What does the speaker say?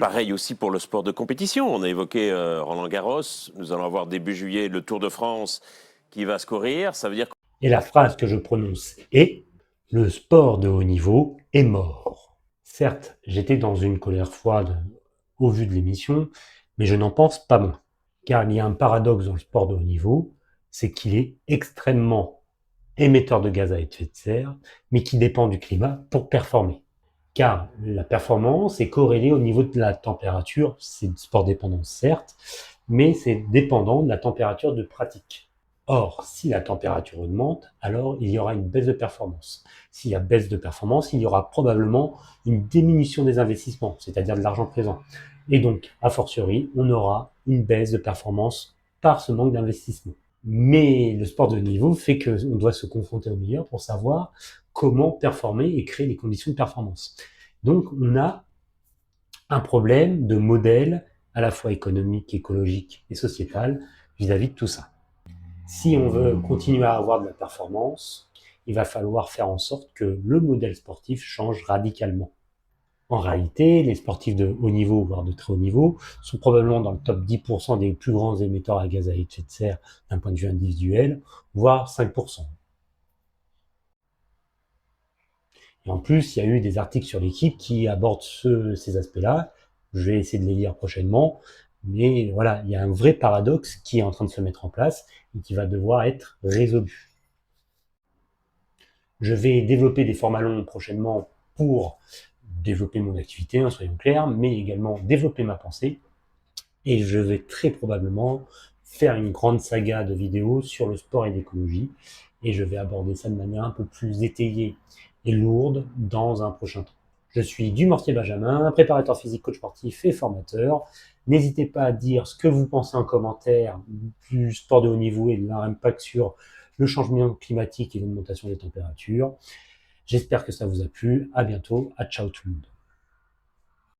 Pareil aussi pour le sport de compétition. On a évoqué Roland-Garros. Nous allons avoir début juillet le Tour de France qui va se courir. Ça veut dire Et la phrase que je prononce est: le sport de haut niveau est mort. Certes, j'étais dans une colère froide au vu de l'émission, mais je n'en pense pas moins. Car il y a un paradoxe dans le sport de haut niveau, c'est qu'il est extrêmement émetteur de gaz à effet de serre, mais qui dépend du climat pour performer. Car la performance est corrélée au niveau de la température, c'est sport dépendant certes, mais c'est dépendant de la température de pratique. Or, si la température augmente, alors il y aura une baisse de performance. S'il y a baisse de performance, il y aura probablement une diminution des investissements, c'est-à-dire de l'argent présent. Et donc, a fortiori, on aura une baisse de performance par ce manque d'investissement. Mais le sport de haut niveau fait qu'on doit se confronter au meilleur pour savoir comment performer et créer les conditions de performance. Donc, on a un problème de modèle à la fois économique, écologique et sociétal vis-à-vis de tout ça. Si on veut continuer à avoir de la performance, il va falloir faire en sorte que le modèle sportif change radicalement. En réalité, les sportifs de haut niveau, voire de très haut niveau, sont probablement dans le top 10% des plus grands émetteurs à gaz à effet de serre d'un point de vue individuel, voire 5%. Et en plus, il y a eu des articles sur l'équipe qui abordent ces aspects-là. Je vais essayer de les lire prochainement. Mais voilà, il y a un vrai paradoxe qui est en train de se mettre en place et qui va devoir être résolu. Je vais développer des formats longs prochainement pour développer mon activité, hein, soyons clairs, mais également développer ma pensée. Et je vais très probablement faire une grande saga de vidéos sur le sport et l'écologie. Et je vais aborder ça de manière un peu plus étayée et lourde dans un prochain temps. Je suis Dumortier Benjamin, préparateur physique, coach sportif et formateur. N'hésitez pas à dire ce que vous pensez en commentaire du sport de haut niveau et de l'impact sur le changement climatique et l'augmentation des températures. J'espère que ça vous a plu. À bientôt. À ciao tout le monde.